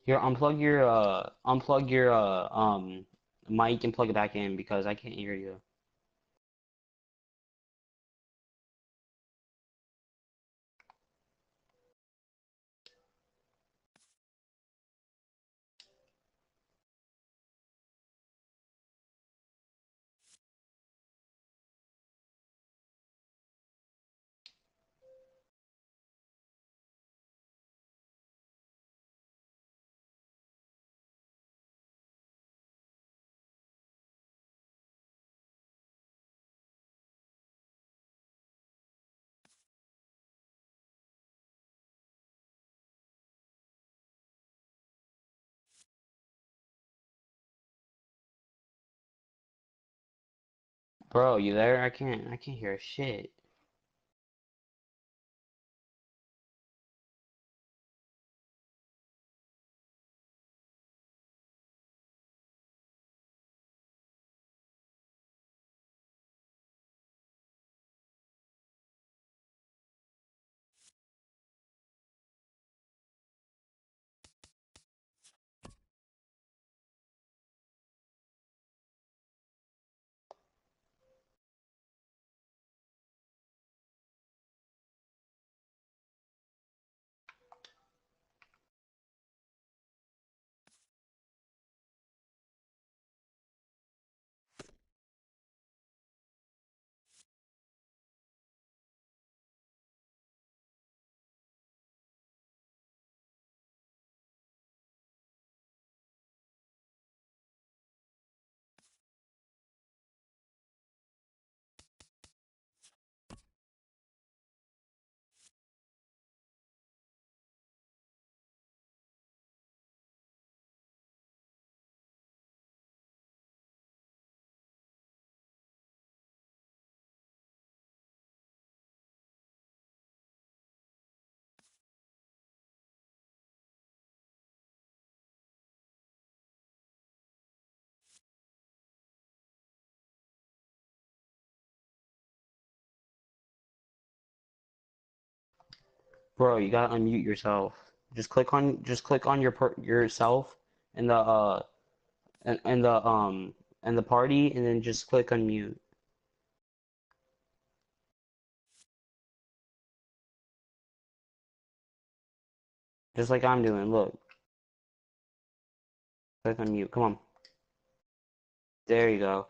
Here, unplug your mic and plug it back in because I can't hear you. Bro, you there? I can't hear shit. Bro, you gotta unmute yourself. Just click on yourself and the party and then just click unmute. Just like I'm doing. Look. Click unmute. Come on. There you go.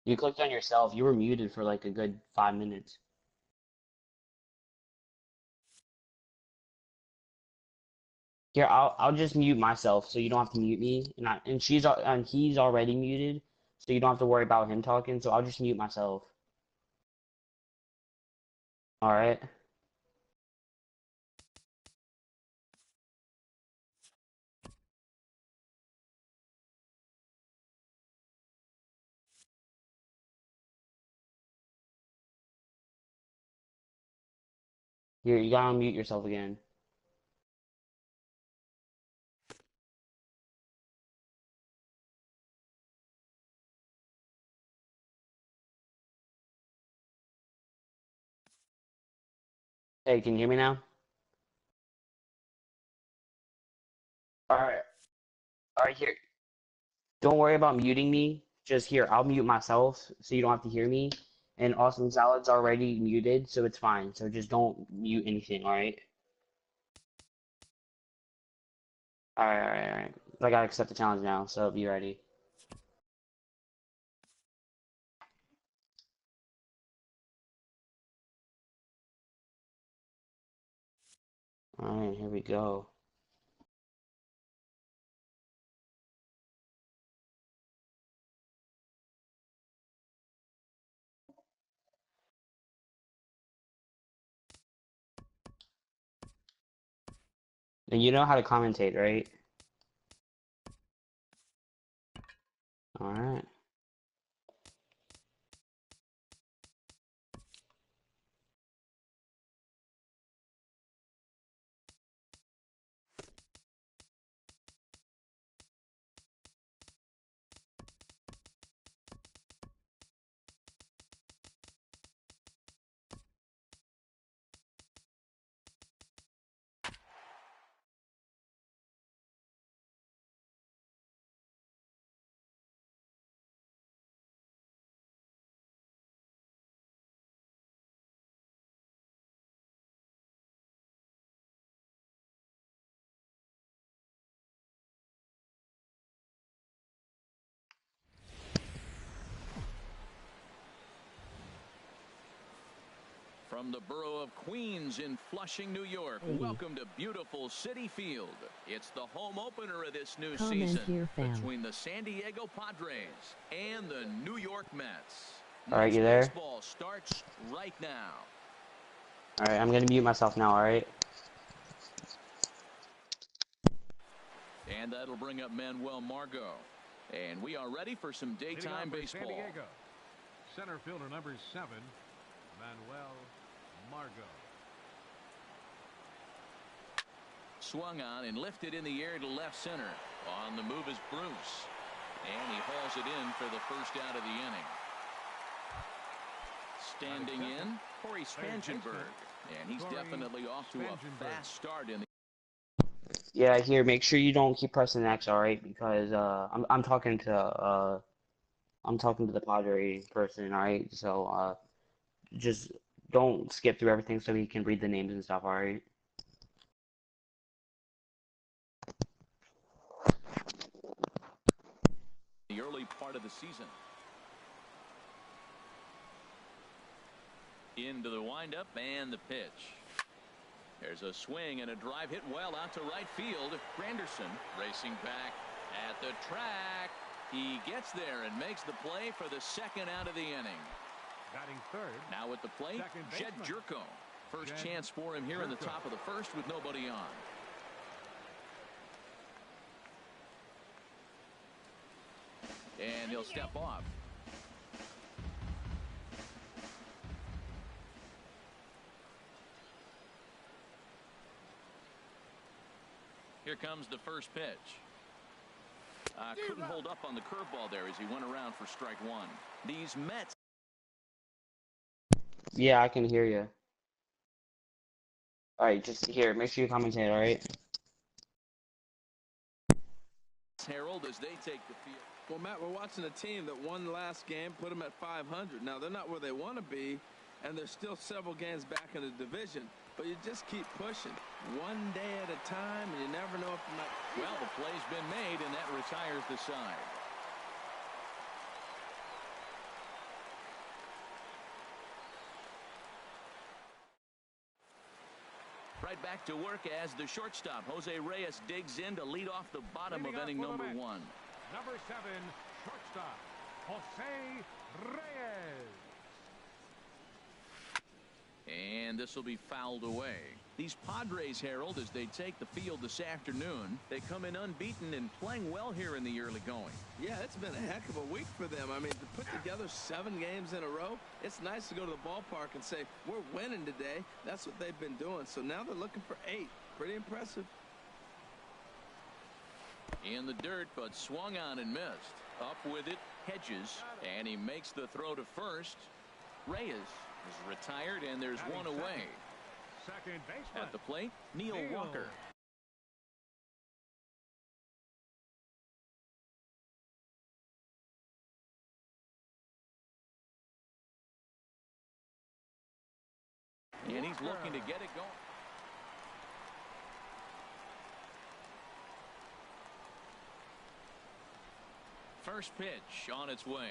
You clicked on yourself. You were muted for like a good 5 minutes. Here, I'll just mute myself so you don't have to mute me. And he's already muted, so you don't have to worry about him talking. So I'll just mute myself. All right. Here, you gotta unmute yourself again. Hey, can you hear me now? All right. All right, here. Don't worry about muting me. Just here, I'll mute myself so you don't have to hear me. And Awesome Salad's already muted, so it's fine. So just don't mute anything, all right? All right, all right, all right. I gotta accept the challenge now, so be ready. All right, here we go. And you know how to commentate, right? All right. From the borough of Queens in Flushing, New York, welcome to beautiful Citi Field. It's the home opener of this new season between the San Diego Padres and the New York Mets. All right, you there? Baseball starts right now. All right, I'm going to mute myself now, all right? And that'll bring up Manuel Margot. And we are ready for some daytime baseball. San Diego. Center fielder number 7, Manuel Margot. Swung on and lifted in the air to left center. On the move is Bruce. And he hauls it in for the first out of the inning. Standing in, Corey Spangenberg. And he's definitely off to a fast start in the. Yeah, here, make sure you don't keep pressing X, all right? Because I'm talking to the Padre person, all right? So just don't skip through everything so he can read the names and stuff, all right? The early part of the season. Into the windup and the pitch. There's a swing and a drive hit well out to right field. Granderson racing back at the track. He gets there and makes the play for the second out of the inning. Batting third. Now at the plate, Jed Jerko. First chance for him here in the top of the first with nobody on. And he'll step off. Here comes the first pitch. Couldn't hold up on the curveball there as he went around for strike one. These Mets. Yeah, I can hear you. All right, just here, make sure you commentate, all right? Harold as they take the field. Well, Matt, we're watching a team that won the last game, put them at 500. Now, they're not where they want to be, and they're still several games back in the division. But you just keep pushing one day at a time, and you never know if you might. Well, the play's been made, and that retires the side. Right back to work as the shortstop, Jose Reyes, digs in to lead off the bottom of inning number 1. Number 7, shortstop, Jose Reyes. And this will be fouled away. These Padres, Harold, as they take the field this afternoon, they come in unbeaten and playing well here in the early going. Yeah, it's been a heck of a week for them. I mean, to put together 7 games in a row, it's nice to go to the ballpark and say, we're winning today. That's what they've been doing. So now they're looking for 8. Pretty impressive. In the dirt, but swung on and missed. Up with it, Hedges, and he makes the throw to first. Reyes is retired, and there's one away. Second baseman. At the plate, Neil Walker. And he's looking to get it going. First pitch on its way.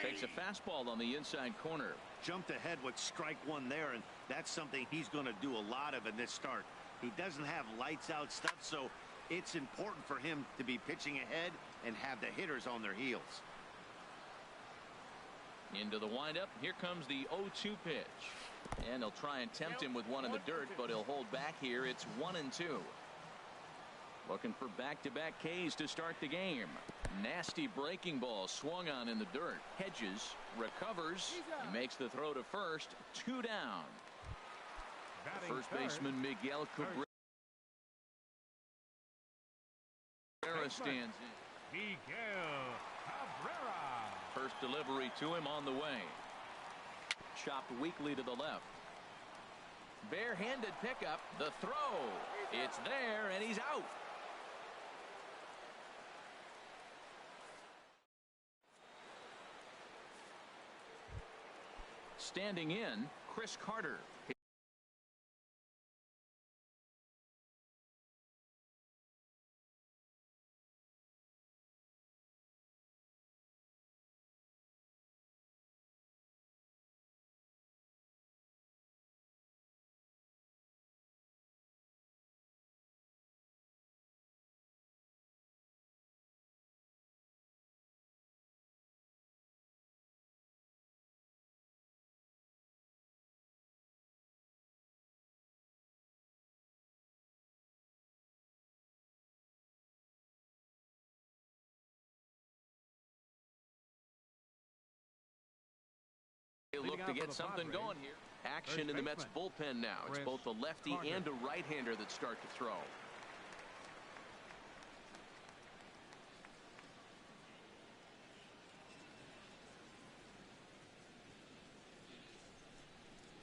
Takes a fastball on the inside corner. Jumped ahead with strike one there, and that's something he's going to do a lot of in this start. He doesn't have lights out stuff, so it's important for him to be pitching ahead and have the hitters on their heels. Into the windup. Here comes the 0-2 pitch. And they'll try and tempt him with one in the dirt, but he'll hold back here. It's 1-2. Looking for back-to-back Ks to start the game. Nasty breaking ball swung on in the dirt. Hedges recovers. He makes the throw to first. 2 down. First baseman Miguel Cabrera stands in. Miguel Cabrera. First delivery to him on the way. Chopped weakly to the left. Barehanded pickup. The throw. It's there, and he's out. Standing in, Chris Carter. look Leading to out for get the something Padres, going here. Action first in the Mets baseman, bullpen now. It's both a lefty Carter. and a right-hander that start to throw.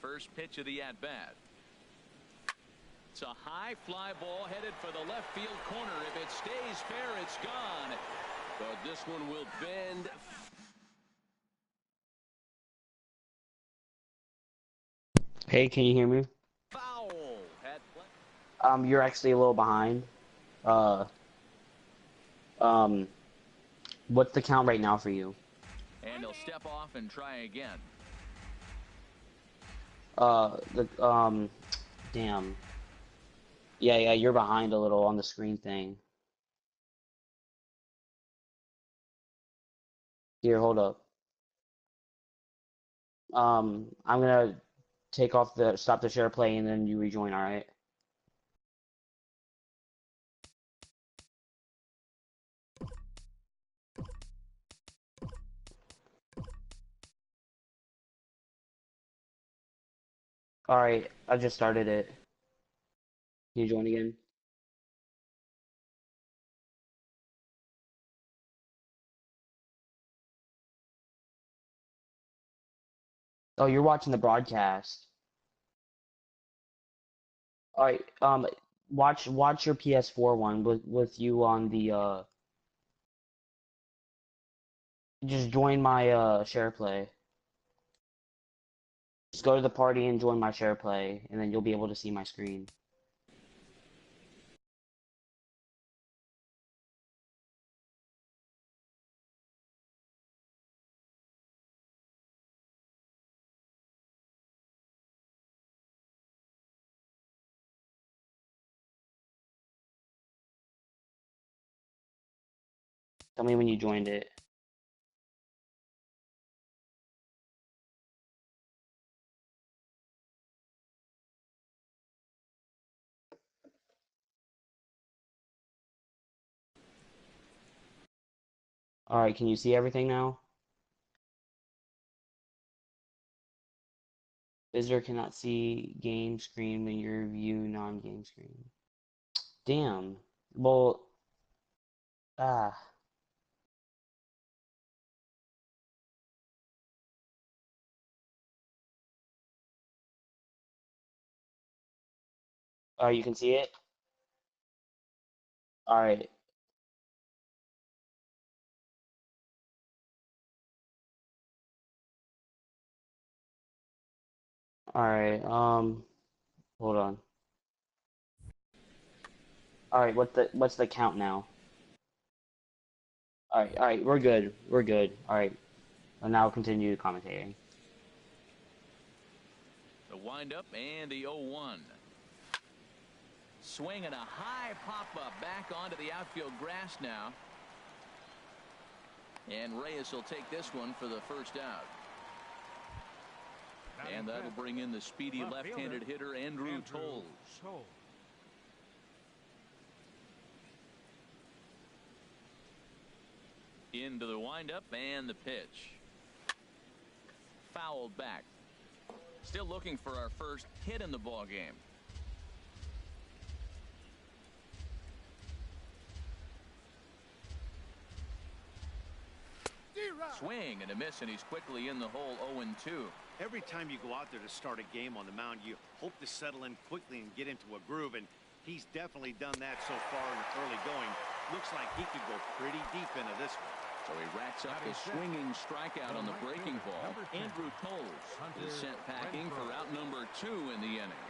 First pitch of the at-bat. It's a high fly ball headed for the left field corner. If it stays fair, it's gone. But this one will bend. Hey, can you hear me? Foul. At play. You're actually a little behind. Uh, um, what's the count right now for you? And he'll step off and try again. Damn. Yeah, you're behind a little on the screen thing. Here, hold up. I'm gonna stop the share play and then you rejoin, alright? Alright, I just started it. Can you join again? Oh, you're watching the broadcast. Alright, watch your PS4 one with you on the just join my share play. Just go to the party and join my share play, and then you'll be able to see my screen. Tell me when you joined it. Alright, can you see everything now? Visitor cannot see game screen when you view non-game screen. Damn. Well, ah. Oh, you can see it? Alright. Alright, hold on. Alright, what's the count now? Alright, we're good. We're good. Alright. I'll now continue commentating. The windup and the 0-1. Swinging a high pop-up back onto the outfield grass now. And Reyes will take this one for the first out. And that'll bring in the speedy left-handed hitter Andrew Toles. Into the windup and the pitch. Fouled back. Still looking for our first hit in the ball game. Swing and a miss, and he's quickly in the hole. 0-2. Every time you go out there to start a game on the mound, you hope to settle in quickly and get into a groove, and he's definitely done that so far in the early going. Looks like he could go pretty deep into this one. So he racks up a swinging strikeout on the breaking ball. Andrew Toles is sent packing for out number 2 in the inning.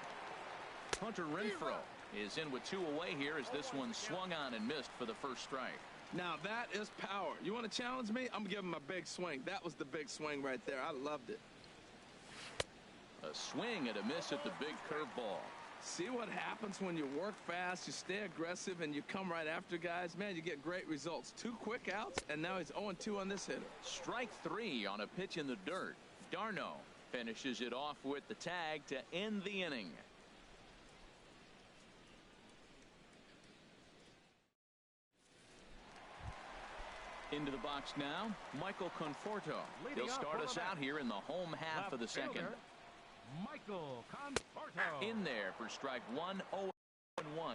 Hunter Renfroe is in with 2 away here as this one swung on and missed for the first strike. Now that is power. You want to challenge me? I'm giving him a big swing. That was the big swing right there. I loved it. A swing and a miss at the big curveball. See what happens when you work fast, you stay aggressive, and you come right after guys? Man, you get great results. 2 quick outs, and now he's 0-2 on this hitter. Strike 3 on a pitch in the dirt. Darno finishes it off with the tag to end the inning. Into the box now, Michael Conforto. He'll start us out here in the home half of the second. Michael Conforto. In there for strike one, 0-1.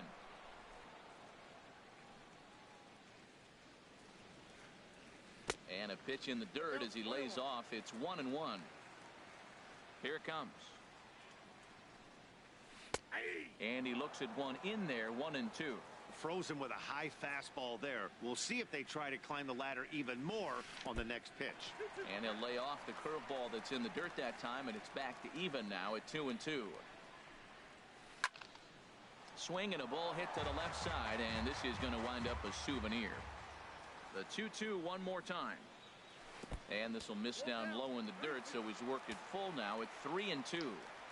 And a pitch in the dirt as he lays off. It's 1-1. Here it comes. And he looks at one in there, 1-2. Frozen with a high fastball there. We'll see if they try to climb the ladder even more on the next pitch. And he'll lay off the curveball that's in the dirt that time, and it's back to even now at 2-2. Swing and a ball hit to the left side, and this is going to wind up a souvenir. The 2-2 one more time. And this will miss down low in the dirt, so he's worked it full now at 3-2.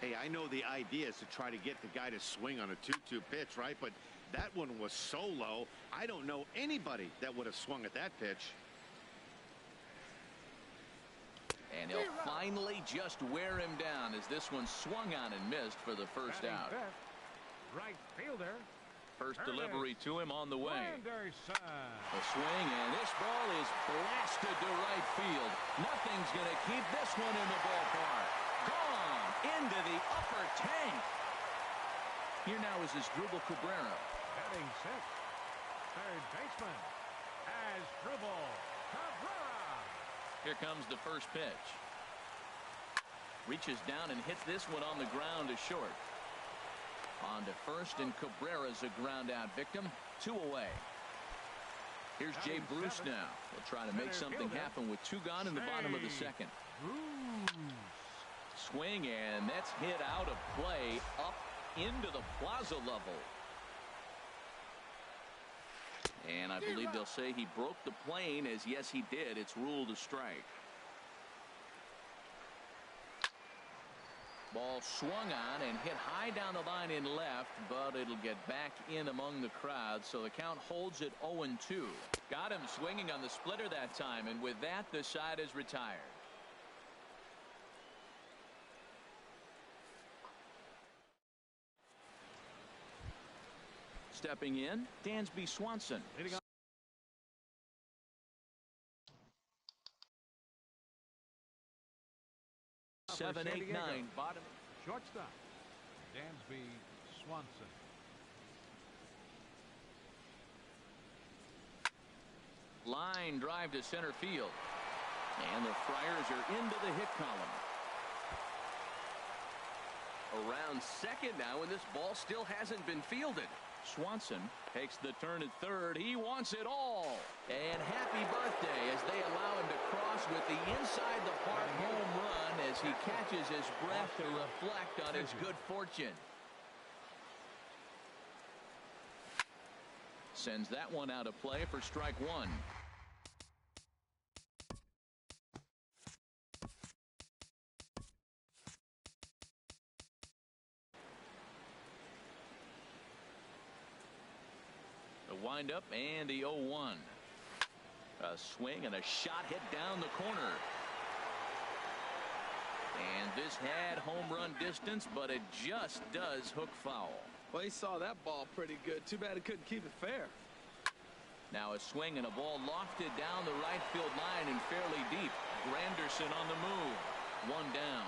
Hey, I know the idea is to try to get the guy to swing on a 2-2 pitch, right? But that one was so low, I don't know anybody that would have swung at that pitch. And he'll finally just wear him down as this one swung on and missed for the first out. Right fielder. First delivery to him on the way. Anderson. A swing, and this ball is blasted to right field. Nothing's going to keep this one in the ballpark. Gone into the upper tank. Here now is Asdrubal Cabrera. Batting sixth. Third baseman. Asdrubal Cabrera. Here comes the first pitch. Reaches down and hits this one on the ground to short. On to first, and Cabrera's a ground out victim. 2 away. Here's Jay Bruce now. He'll try to make something happen with 2 gone in the bottom of the second. Swing, and that's hit out of play up into the plaza level. And I believe they'll say he broke the plane, as yes he did. It's ruled a strike. Ball swung on and hit high down the line in left, but it'll get back in among the crowd, so the count holds at 0-2. Got him swinging on the splitter that time, and with that, the side is retired. Stepping in, Dansby Swanson. 7, 8, 9, bottom. Shortstop, Dansby Swanson. Line drive to center field. And the Friars are into the hit column. Around second now, and this ball still hasn't been fielded. Swanson takes the turn at third. He wants it all. And happy birthday as they allow him to cross with the inside the park home run as he catches his breath to reflect on his good fortune. Sends that one out of play for strike one. Windup and the 0-1. A swing and a shot hit down the corner. And this had home run distance, but it just does hook foul. Well, he saw that ball pretty good. Too bad he couldn't keep it fair. Now a swing and a ball lofted down the right field line and fairly deep. Granderson on the move. 1 down.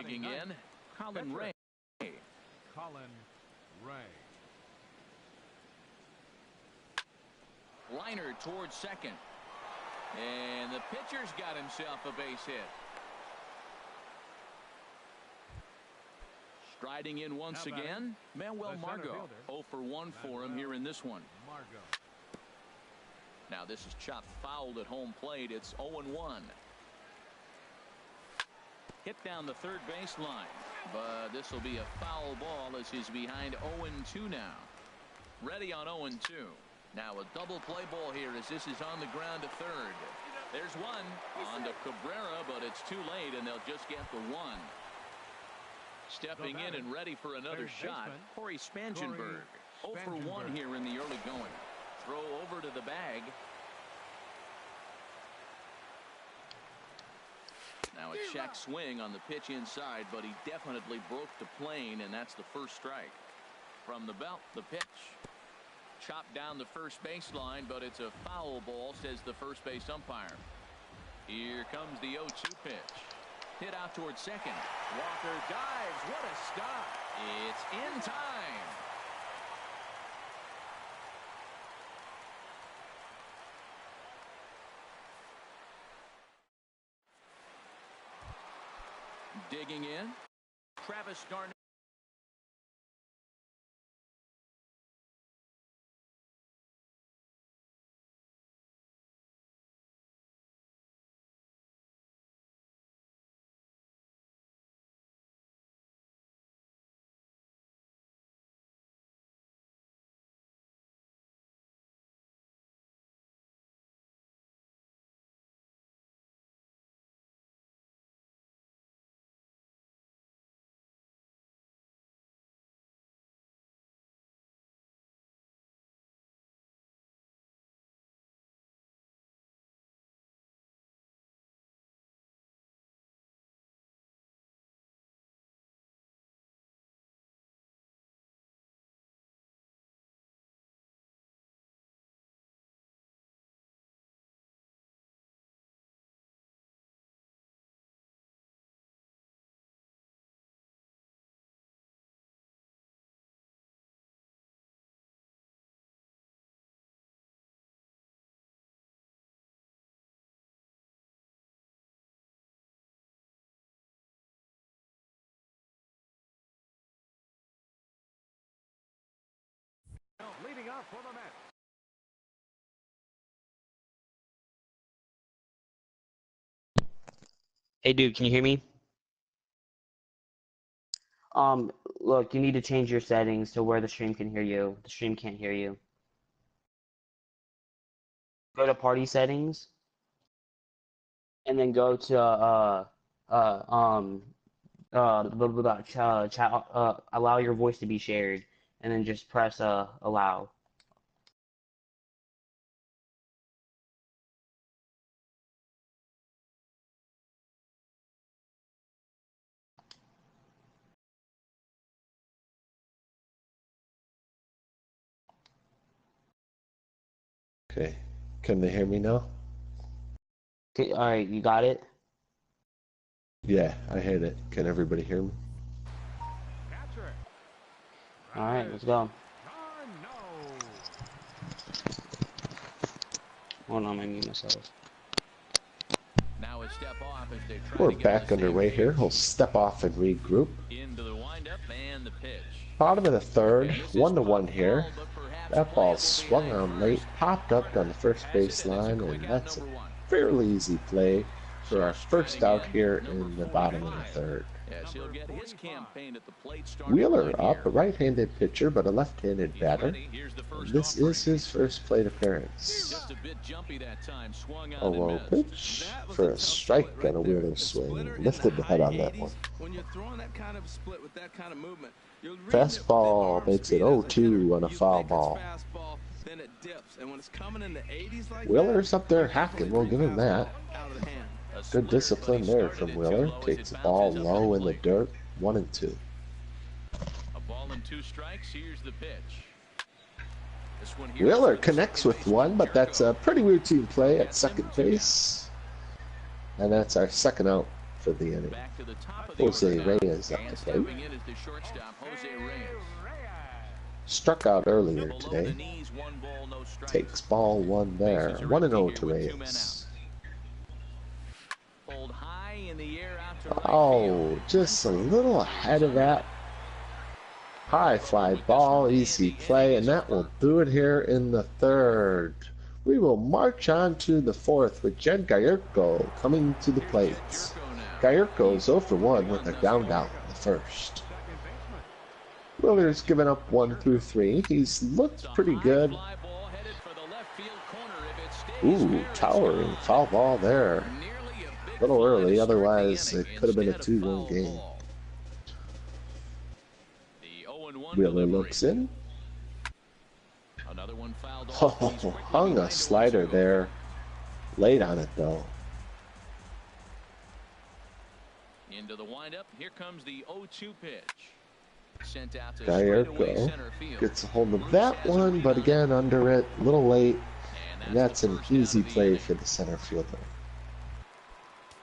Digging in, Colin Ray. Colin Ray. Liner towards second. And the pitcher's got himself a base hit. Striding in once again, Manuel Margot. 0 for 1 for him here in this one. Now this is chopped fouled at home plate. It's 0-1. Hit down the third baseline. But this will be a foul ball as he's behind 0-2 now. Ready on 0-2. Now a double play ball here as this is on the ground to third. There's one on to Cabrera, but it's too late, and they'll just get the 1. Stepping in and ready for another shot, Corey Spangenberg. 0 for 1 here in the early going. Throw over to the bag. Now a check swing on the pitch inside, but he definitely broke the plane, and that's the first strike. From the belt, the pitch. chopped down the first baseline, but it's a foul ball, says the first base umpire. Here comes the 0-2 pitch. Hit out towards second. Walker dives. What a stop. It's in time. Digging in. Travis Garnett. Leading off for the Mets. Hey, dude, can you hear me? Look, you need to change your settings to where the stream can hear you. The stream can't hear you. Go to party settings, and then go to uh um chat, allow your voice to be shared, and then just press allow. Okay, can they hear me now? Okay, all right, you got it. Yeah, I heard it. Can everybody hear me? Catcher. All right, let's go. Hold on, I mute myself. Now a step off as they try We're to get back on the underway same here. page. He'll step off and regroup. Into the windup and the pitch. Bottom of the third, And this is 1-1 tough here. ball, but perhaps That play ball will be swung high on late, first. popped up down the first Has it, base and it's a line, quick and out, that's a number one. fairly easy play for our So first striding out in, here number in the bottom of the 45. third. Yes, he'll get his campaign at the plate starting Wheeler right up, here. a right-handed pitcher, but a left-handed He's batter. ready. Here's the And first this offering. is his first plate appearance. Just a bit jumpy that time. Swung A on and low missed. pitch That was for a a tough strike split right and a there. Wheeler A swing. splitter in Lifted the head high on that 80s. one. When you're throwing that kind of split with that kind of movement, you're reading it with the Fastball arm makes it speed as a 0-2 hitter. on a You foul think ball. it's fastball, then it dips. And when it's coming in the 80s like Wheeler's up there you definitely hacking. We'll three give him that. fastball out of the hand. A Good splitter, discipline but he there started from it too Wheeler. low as Takes it the ball bounces up to low the in the plate. dirt. 1-2. A ball and two strikes. Here's the pitch. This one here Wheeler is for the connects second with baseman, one, but that's a Jerko. pretty routine play at Gets him second 2 down. base. And that's our second out for the inning. Back to the top of the Jose order now. Reyes up And to plate. stepping in is the shortstop, Jose Reyes. Struck out earlier Below the today. knees, 1 ball, no strikes. Takes ball one there. Bases are 1-0 empty to here with 2 men Reyes. out. Pulled high in the air out to right Oh, field. just a little ahead of that. High fly ball, easy play, and that will do it here in the third. We will march on to the fourth with Jed Gallardo coming to the plate. Gallardo is 0 for 1 with a ground out in the first. Wheeler's given up 1 through 3. He's looked pretty good. Ooh, towering foul ball there. A little early, otherwise it could have been a 2-1 game. Wheeler looks in. Another one fouled off. Oh, He's quickly hung a behind slider 0-2. there. Late on it though. Into the windup. Here comes the 0-2 pitch. Sent out to straightaway Gallardo center field. gets a hold of Bruce that has one, but again under it, a little late. And that's that's the an first out easy of the play inning. for the center fielder.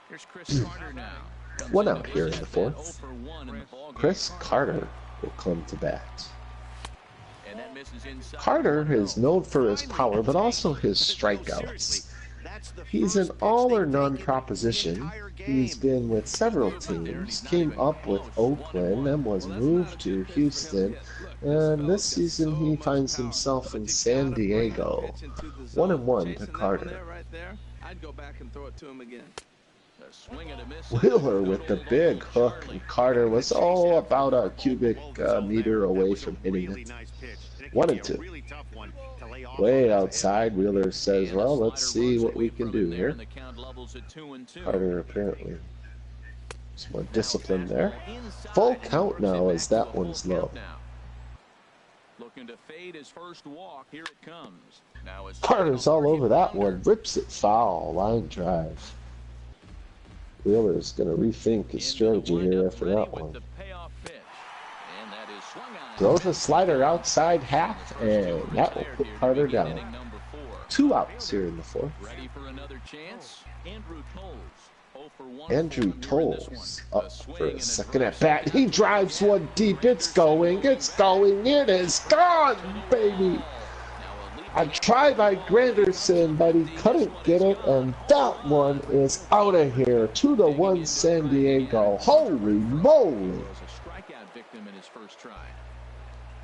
Here's Chris Carter now. Comes One in out to here in pitch the at fourth. bat, 0 for 1 in the ball game. Chris Carter will come to bat. And that misses inside. Carter is known for his power, but also his strikeouts. He's an all or none proposition. He's been with several teams, came up with Oakland, and was moved to Houston. And this season he finds himself in San Diego. 1-1 to Carter. I'd go back and throw it to him again. A swing and a miss. Wheeler with the big hook, and Carter was about a cubic meter away from hitting it. 1-2. Way outside, Wheeler says, well, let's see what we can do here. Carter apparently some more discipline there. Full count now as that one's low. Looking to fade his first walk. Here it comes. Now Carter's all over that one. Rips it foul. Line drive. Wheeler's going to rethink his strategy here after that one. Throws a slider outside half, and that will put Carter down. 2 outs here in the fourth. Ready for another chance. Andrew Tolles. Andrew Tolles up for a second at bat. He drives one deep. It's going. It's going. It is gone, baby. I tried by Granderson, but he couldn't get it, and that one is out of here. 2-1 San Diego. Holy moly!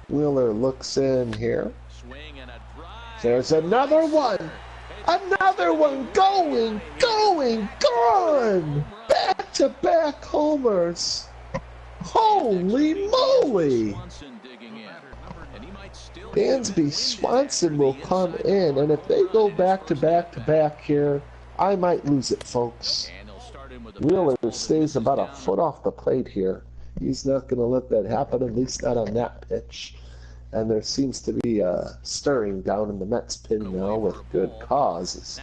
Wheeler looks in here. There's another one. Another one going, gone. Back-to-back homers. Holy moly! Dansby Swanson will come in, and if they go back-to-back here, I might lose it, folks. Wheeler stays about a foot off the plate here. He's not going to let that happen, at least not on that pitch. And there seems to be a stirring down in the Mets pin now with good causes.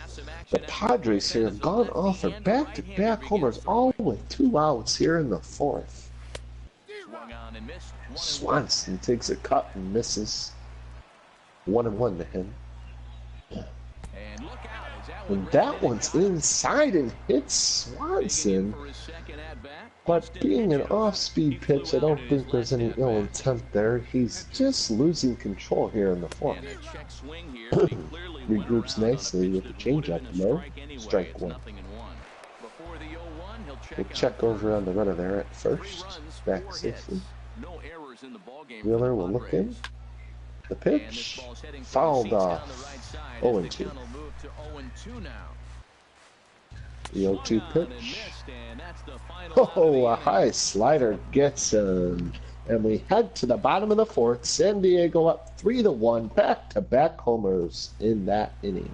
The Padres here have gone off for back-to-back homers, all with 2 outs here in the fourth. Swanson takes a cut and misses. 1-1 to him. And that one's inside and hits Swanson. But being an off-speed pitch, I don't think there's any ill intent there. He's just losing control here in the fourth. Regroups nicely with the changeup low. Strike one. We'll check over on the runner there at first. Back safely. Wheeler will look in. The pitch. Fouled off. 0-2. The 0-2 pitch. Oh, a high slider gets him. And we head to the bottom of the fourth. San Diego up 3-1. Back-to-back homers in that inning.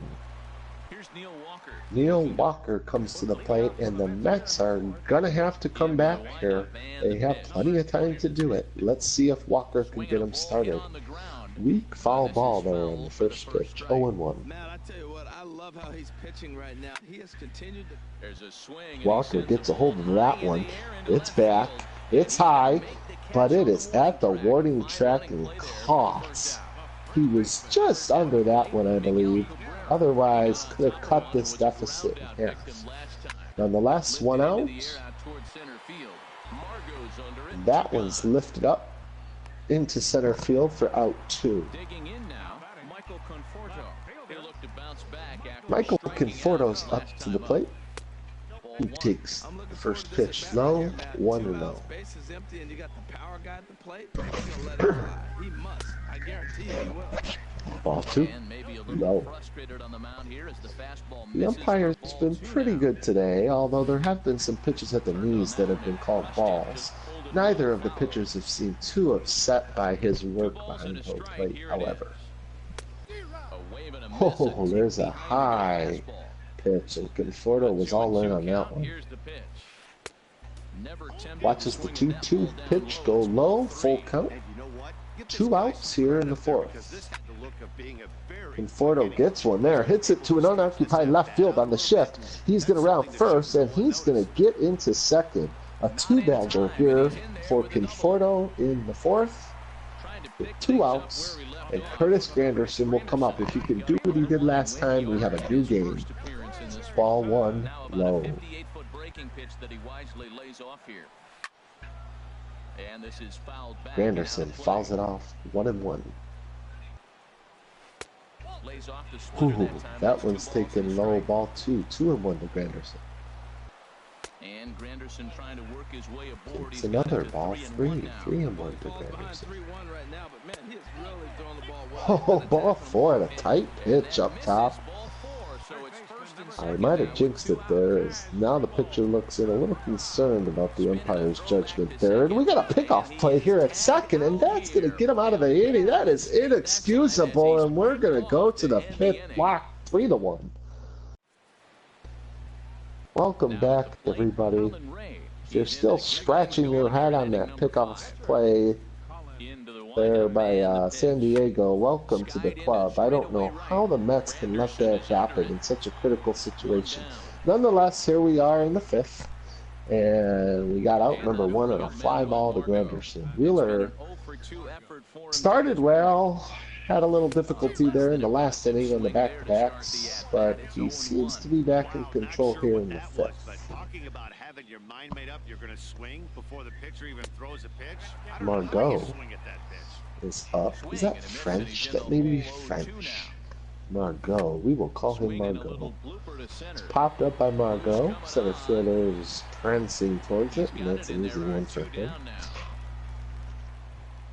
Neil Walker comes to the plate, and the Mets are going to have to come back here. They have plenty of time to do it. Let's see if Walker can get him started. Weak foul ball there on the first pitch. 0-1. Man, I tell you what, I love how he's pitching right now. He has continued to... There's a swing. Walker gets a hold of that one. It's back. It's high, but it is at the warning track and caught. He was just under that one, I believe. Otherwise, could have cut this deficit in half. Nonetheless, 1 out. That one's lifted up into center field for out 2. Michael Conforto's up to the plate. He takes the first pitch low, 1-0. Ball 2. Low. The umpire's been pretty good today, although there have been some pitches at the knees that have been called balls. Neither of the pitchers have seemed too upset by his work behind home plate, however. Oh, there's a high pitch, and Conforto was all in on that one. Watches the 2-2 pitch go low, full count. 2 outs here in the fourth. Conforto gets one there, hits it to an unoccupied left field on the shift. He's going to round first, and he's going to get into second. A two-bagger here for Conforto in the fourth with 2 outs, and Curtis Granderson will come up. If he can do what he did last time, we have a new game. Ball 1 low. Granderson fouls it off, 1-1. Ooh, that one's taken low, ball 2, 2-1 to Granderson. And Granderson trying to work his way aboard. It's another ball 3, 3-1 to Granderson. Oh, ball 4 at a tight pitch up top. I might have jinxed it there, as now the pitcher looks in a little concerned about the umpire's judgment there. And we got a pickoff play here at second, and that's going to get him out of the inning. That is inexcusable, and we're going to go to the fifth block, 3-1. Welcome back, everybody. If you're still scratching your head on that pickoff play there by San Diego, welcome to the club. I don't know how the Mets can let that happen in such a critical situation. Nonetheless, here we are in the fifth, and we got out number 1 on a fly ball to Granderson. Wheeler started well, had a little difficulty there in the last inning on the back-to-backs, but he seems to be back in control here in the fifth. Talking about having your mind made up, you're going to swing before the pitcher even throws a pitch. Margot is up. Is that French? That may be French. Margot. We will call him Margot. It's popped up by Margot. Center fielder is prancing towards it, and that's an easy one for him.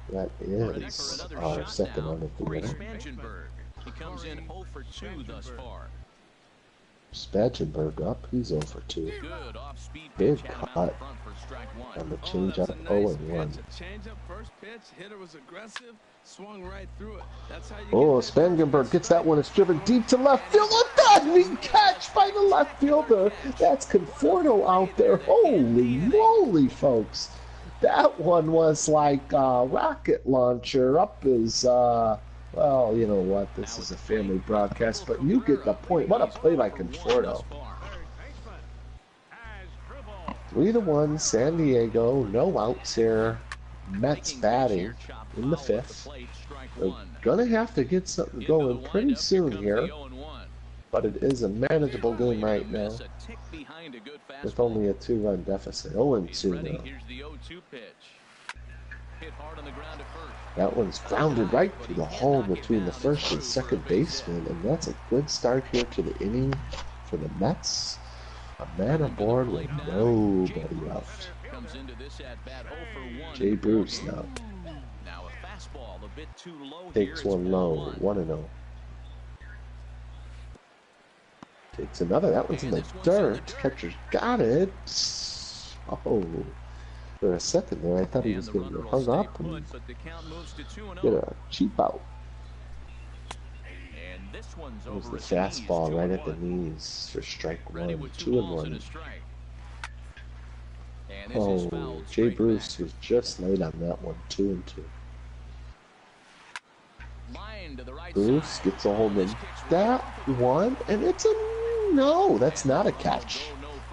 That is our second on the winner. He comes in 0 for 2 thus far. Spagenberg up, he's 0 for 2. Big cut on the changeup, 0-1. Oh, Spangenberg gets that one. It's driven deep to left field. A diving catch by the left fielder. That's Conforto out there. Holy moly, folks. That one was like a rocket launcher up his, well, you know what, this is a family broadcast, but you get the point. What a play by Conforto. 3-1 San Diego, no outs here. Mets batting in the fifth. They're gonna have to get something going pretty soon here, but it is a manageable game right now with only a 2-run deficit. 0-2 now. That one's grounded right through the hole between the first and second baseman, and that's a good start here to the inning for the Mets. A man aboard with nobody left. Jay Bruce now. Takes one low, 1-0. Takes another. That one's in the dirt. Catcher's got it. Oh. For a second there, I thought he was going to get hung up and get a cheap out. It was the fastball right at the knees for strike 1, 2-1. Oh, Jay Bruce was just late on that one, 2-2. Bruce gets a hold of that one, and it's a no. That's not a catch.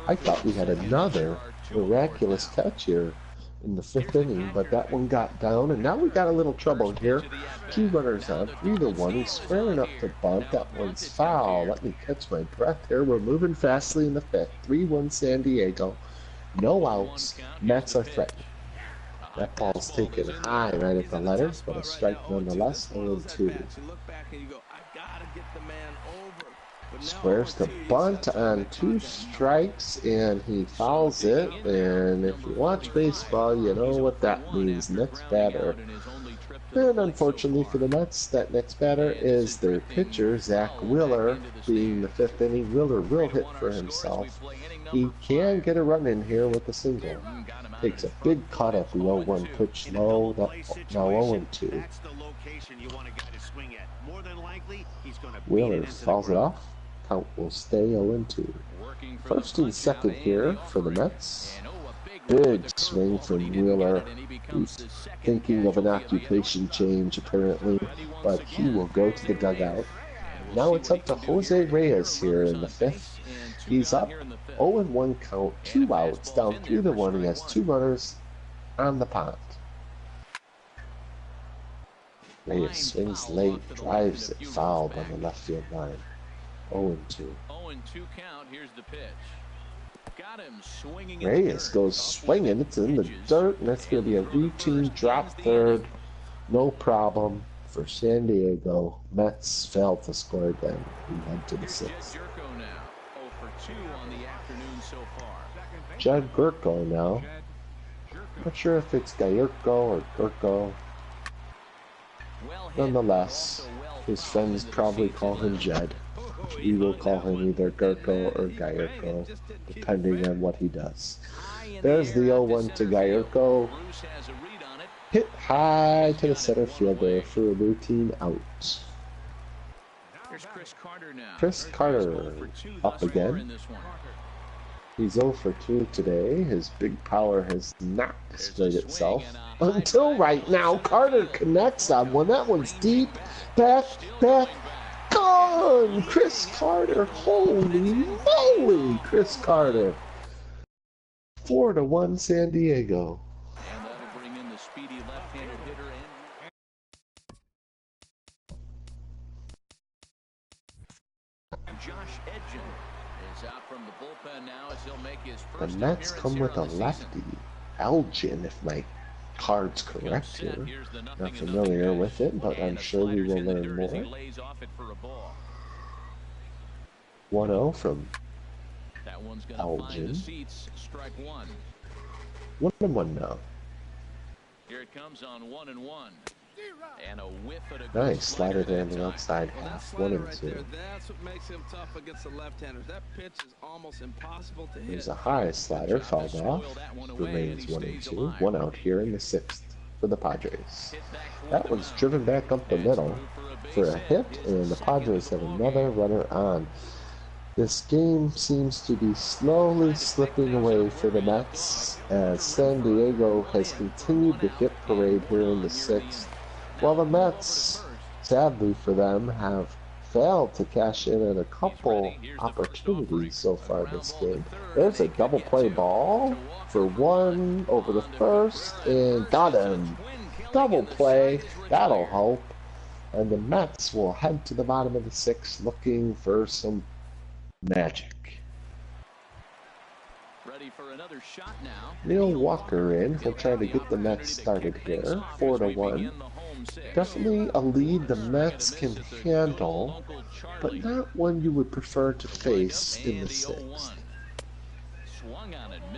I thought we had another miraculous catch here in the fifth inning, but that one got down, and now we got a little trouble here. 2 runners on, 3-1. He's squaring up the bunt. That one's foul. Let me catch my breath here. We're moving fastly in the fifth. 3-1 San Diego. No outs. Mets are threatened. That ball's taken high right at the letters, but a strike nonetheless. 0-2. Squares the bunt on 2 strikes, and he fouls it. And if you watch baseball, you know what that means. Next batter. And unfortunately for the Mets, that next batter is their pitcher, Zach Wheeler. Being the fifth inning, Wheeler will hit for himself. He can get a run in here with a single. Takes a big cut at the 0-1 pitch low. Now 0-2. Wheeler fouls it off. Count will stay 0-2. First and second here for the Mets. Big swing from Wheeler. He's thinking of an occupation change apparently, but he will go to the dugout. Now it's up to Jose Reyes here in the fifth. He's up 0-1 count, 2 outs, down 3-1. He has 2 runners on the pond. Reyes swings late, drives it fouled on the left field line. 0-2. 0-2 count. Here's the pitch. Got him swinging. Reyes goes swinging. It's in the dirt, and that's going to be a routine drop third. No problem for San Diego. Mets failed to score again. We head to the sixth. Jed Gurko now. Not sure if it's Gayurko or Gurko. Nonetheless, his friends probably call him Jed. We will call him either Gurko or Gayurko, depending on what he does. There's the 0-1 to Gayurko. Hit high to the center fielder for a routine out. Chris Carter up again. He's 0 for 2 today. His big power has not displayed itself until right now. Carter connects on one. That one's deep. Back, gone! Chris Carter. Holy moly, Chris Carter. 4-1 San Diego. And that'll bring in the speedy left-handed hitter and Josh Edgen is out from the bullpen now as he'll make his first. The Mets come with a lefty, Elgin, if my card's correct here. Not familiar with it, but I'm sure we will learn more. 1-0 from Elgin. 1-1 now. Here it comes on 1-1. And a whiff at a nice slider to the outside half. 1-2. That's what makes him tough against the left-handers. That pitch is almost impossible to hit. There's a high slider, fouled off. Remains 1-2. 1 out here in the sixth for the Padres. That was driven back up the middle for a hit, and the Padres have another runner on. This game seems to be slowly slipping away for the Mets as San Diego has continued the hit parade here in the sixth, while the Mets, sadly for them, have failed to cash in on a couple opportunities so far this game. There's a double play ball for 1 over the first, and got him. Double play, that'll help. And the Mets will head to the bottom of the sixth looking for some magic. Ready for another shot now. Neil Walker in. He'll try to get the Mets started here. 4-1. Definitely a lead the Mets can handle, but not one you would prefer to face in the sixth.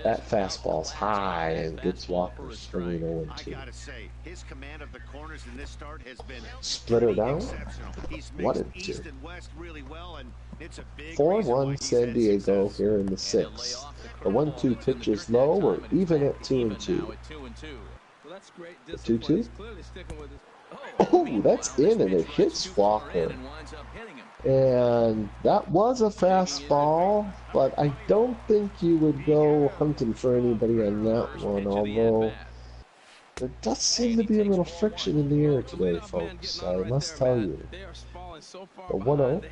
That fastball's high and gets Walker swinging 0-2. Splitter down. 1-2. 4-1 San Diego here in the sixth. The 1-2 pitch is low. We're even at 2-2. 2-2. Oh, that's in, and it hits Walker. And that was a fastball, but I don't think you would go hunting for anybody on that one, although there does seem to be a little friction in the air today, folks. I must tell you. A 1-0.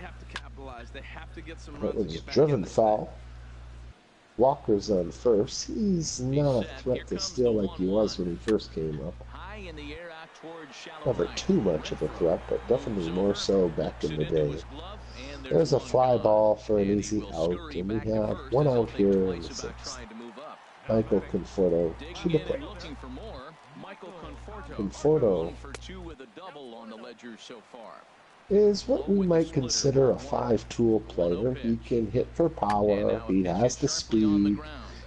That was a driven foul. Walker's on first. He's not a threat to steal like he was when he first came up. Never too much of a threat, but definitely more so back in the day. There's a fly ball for an easy out, and we have 1 out here in the sixth. Michael Conforto to the plate. Conforto is what we might consider a 5-tool player. He can hit for power, he has the speed,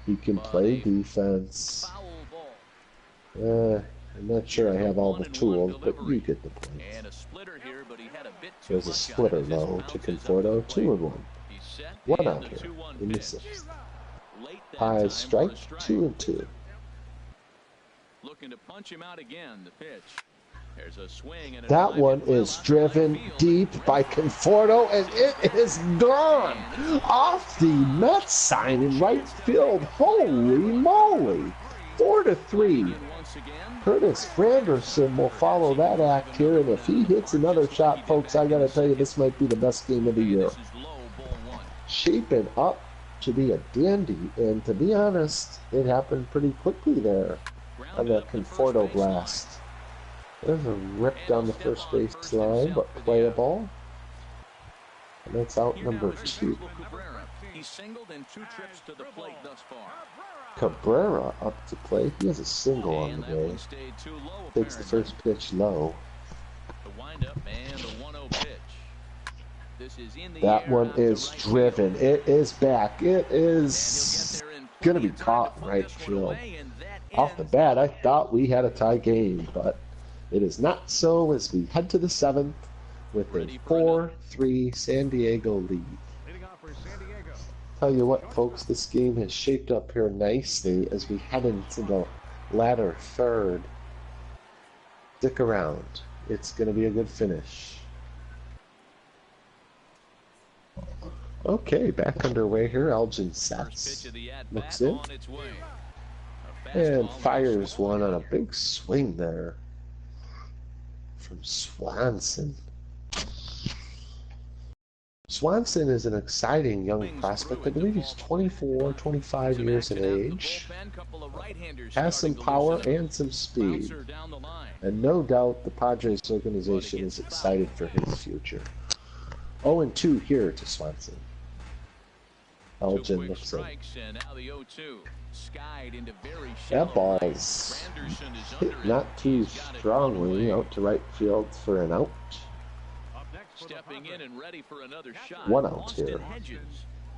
he can play defense. I'm not sure I have all the tools, but you get the point. There's a splitter low to Conforto, 2-1. 1 out here in the sixth. High strike, 2-2. Looking to punch him out again, the pitch. There's a swing and that one is driven deep by Conforto, and it is gone off the Mets sign in right field. Holy moly! 4-3. once again. Curtis Granderson will follow that act here, and if he hits another shot, folks, I gotta tell you, this might be the best game of the year. This is low, ball one. Shaping up to be a dandy, and to be honest, it happened pretty quickly there on that Conforto blast. There's a rip down the first base line, but playable. And that's out number 2. He's singled in 2 trips to the plate thus far. Cabrera up to plate. He has a single on the day. Takes the first pitch low. The windup and the 1-0 pitch. This is in the that one is driven. It is back. It is going to be caught in right field. Off the bat, I thought we had a tie game, but it is not so as we head to the 7th with a 4-3 San Diego lead. Tell you what, folks, this game has shaped up here nicely as we head into the latter third. Stick around. It's going to be a good finish. Okay, back underway here. Elgin sets. Looks in. And fires one on a big swing there from Swanson. Swanson is an exciting young prospect. I believe he's 24, 25 years of age. Has some power and some speed. And no doubt the Padres organization is excited for his future. 0-2 here to Swanson. Elgin looks in. That ball's hit not too strongly out to right field for an out. Stepping in and ready for another shot. 1 out here.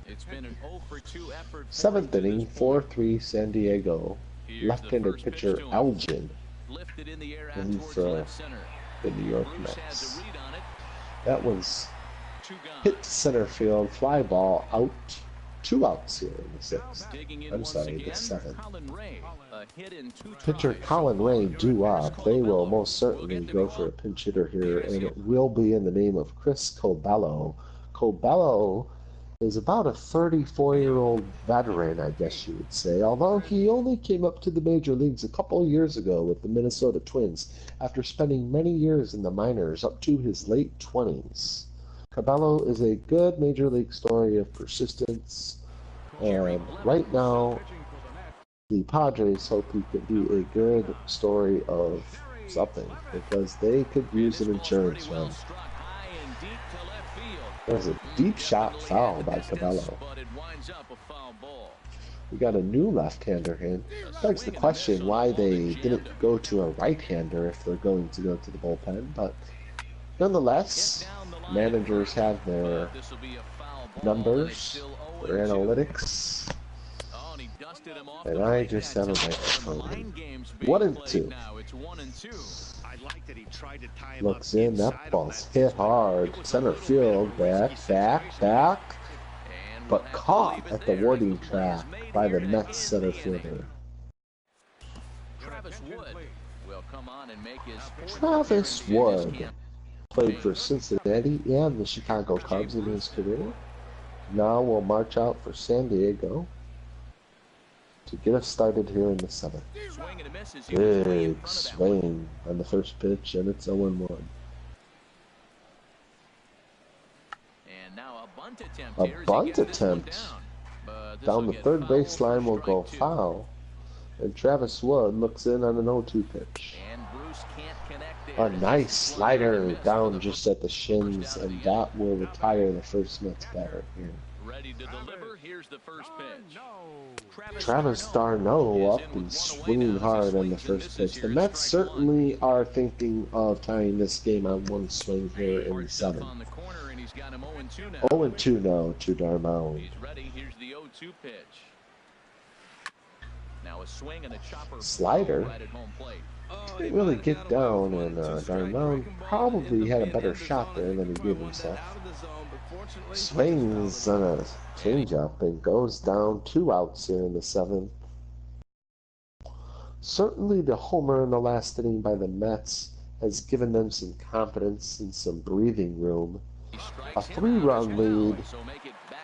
It's been an 0 for 2 effort. 7th inning, 4-3 San Diego. Left-handed pitcher Elgin. And he's the New York Mets. That one's hit to center field, fly ball out. 2 outs here in the 6th. I'm sorry, the 7th. Pitcher Colin Ray due up. They will most certainly go for a pinch hitter here, and it will be in the name of Chris Cobello. Cobello is about a 34-year-old veteran, I guess you would say, although he only came up to the major leagues a couple of years ago with the Minnesota Twins after spending many years in the minors up to his late 20s. Cabello is a good major league story of persistence, and right now the Padres hope he could be a good story of something, because they could use an insurance run. There's a deep shot foul by Cabello. We got a new left-hander in. Begs the question why they didn't go to a right-hander if they're going to go to the bullpen, but nonetheless, managers have their numbers, their analytics, and I just have a microphone. 1-2. Looks in, that ball's hit hard. Center field, back, but caught at the warning track by the Mets center fielder. Travis Wood played for Cincinnati and the Chicago Cubs in his career. Now we'll march out for San Diego to get us started here in the 7th. Big swing on the first pitch, and it's 0-1. A bunt attempt down the third baseline will go foul, and Travis Wood looks in on an 0-2 pitch. A nice slider down just at the shins, and that will retire the first Mets batter here. Ready to deliver. Here's the first pitch. Travis d'Arnaud up and swinging hard on the first pitch. The Mets certainly are thinking of tying this game on one swing here in the 7th. 0-2 now to d'Arnaud. He's ready. Here's the 0-2 pitch. Now a swing and a chopper slider. Right at home plate. Didn't really get down, and d'Arnaud probably had a better shot there than he gave himself. Swings on a changeup and goes down. 2 outs here in the 7th. Certainly the homer in the last inning by the Mets has given them some confidence and some breathing room. A 3-run lead,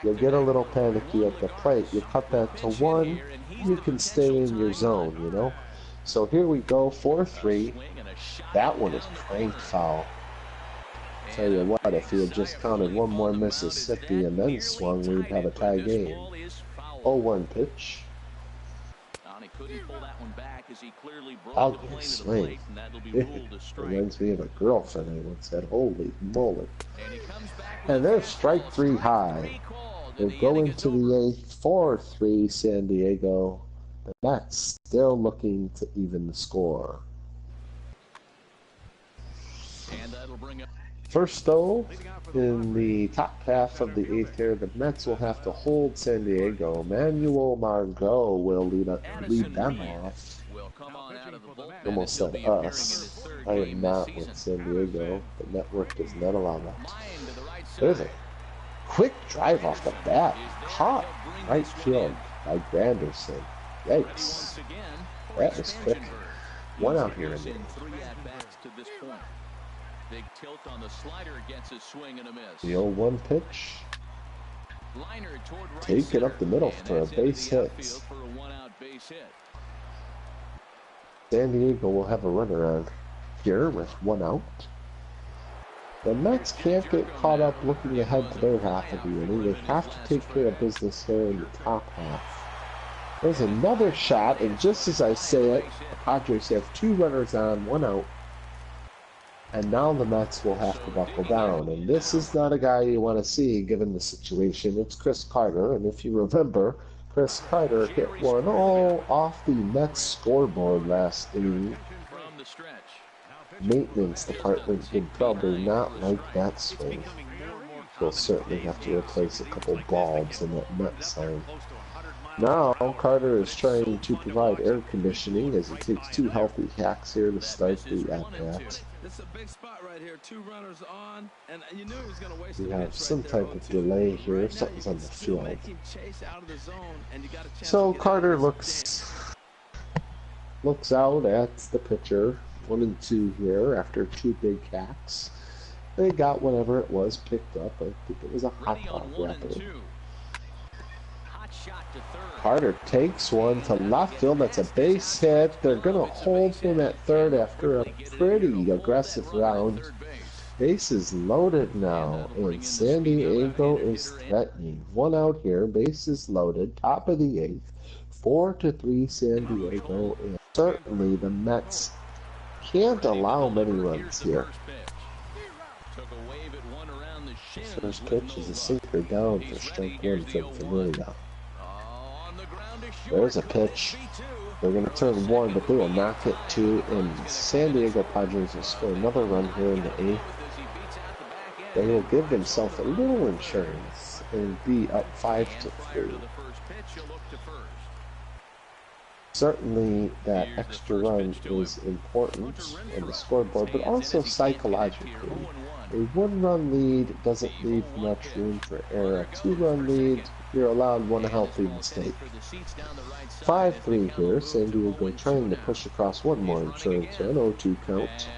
you'll get a little panicky at the plate. You cut that to 1, you can stay in your zone, you know. So here we go, 4-3. Swing and a shot That one is down the cranked corner. foul. Tell you what, if he had just counted one more Mississippi and then swung, we'd have a tie game. 0-1 pitch. He couldn't pull that one back as he clearly broke the Ugly plane of the swing. plate, and that'll be ruled a strike. Reminds me of a girlfriend I once had. Holy moly. And he comes back with And a there's fastball. strike three high. Three called, and We'll the go inning is into over. the eighth, 4-3 San Diego. The Mets still looking to even the score. And that'll bring up First, though, in the top half of the eighth here, the Mets will have to hold San Diego. Manuel Margot will lead them off. will come on out of the bullpen. Almost He'll said be appearing in us. his third I am game not this with season. San Diego. The network does not allow that. Line to the right There's side. a quick drive off the bat. Caught right field by Granderson. Yikes. Once again, That was quick. One out here in the He's eighth. 3 at-bats to this point. Big tilt on the slider against his swing and a miss. The 0-1 pitch. Liner toward right Take it center, up the middle and for a that's into base the hit. outfield for a one-out base hit. San Diego will have a runner on here with one out. The Mets can't get caught up looking ahead to their half of the inning. They have to take care of business here in the top half. There's another shot, and just as I say it, the Padres have two runners on, one out. And now the Mets will have to buckle down. And this is not a guy you want to see given the situation. It's Chris Carter. And if you remember, Chris Carter hit one all off the Mets scoreboard last inning. From the stretch. Maintenance department would probably not like that swing. They'll certainly have to replace a couple bulbs in that Met sign. Now, Carter is trying to provide air conditioning as he takes two healthy hacks here to start the at-bat. This is a big spot right here. Two runners on, and you knew he was going to waste We a have pitch some right there, type of 0-2. delay here. Right now, Something's you on can the still field. make him chase out of the zone, and you got a chance So to get Carter out of this looks out at the pitcher. 1 and 2 here after two big hacks. They got whatever it was picked up. I think it was a hot Ready dog on 1 and wrapper. 2. Hot shot to third. Carter takes one to left field. That's a base hit. They're going to hold him at third after a pretty aggressive round. Bases loaded now, and San Diego is threatening. One out here, bases loaded, top of the eighth. 4-3 San Diego, and certainly the Mets can't allow many runs here. First pitch is a sinker down for strike one from Familia. There's a pitch. They're going to turn one, but they will not hit two, and San Diego Padres will score another run here in the eighth. They will give themselves a little insurance and be up 5-3. Certainly that extra run is important in the scoreboard, but also psychologically. A one-run lead doesn't leave much room for error. A two-run lead, you're allowed one healthy mistake. 5-3 here. San Diego trying to push across one more insurance run. 0-2 count.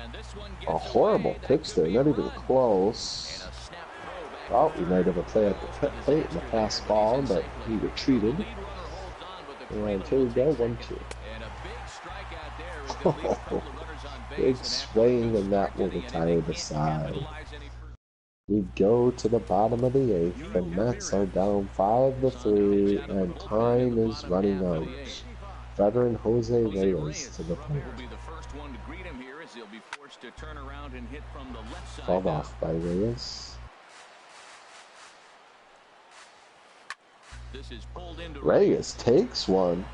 A horrible pitch there, not even close. Oh, we might have a play at the plate in the pass ball, but he retreated. And here we go, 1-2. Oh, big swing, and that will retire the side. We go to the bottom of the eighth. The Mets are down 5-3, and time is running out. Veteran Jose Reyes to the plate. Called off by Reyes. Reyes takes one.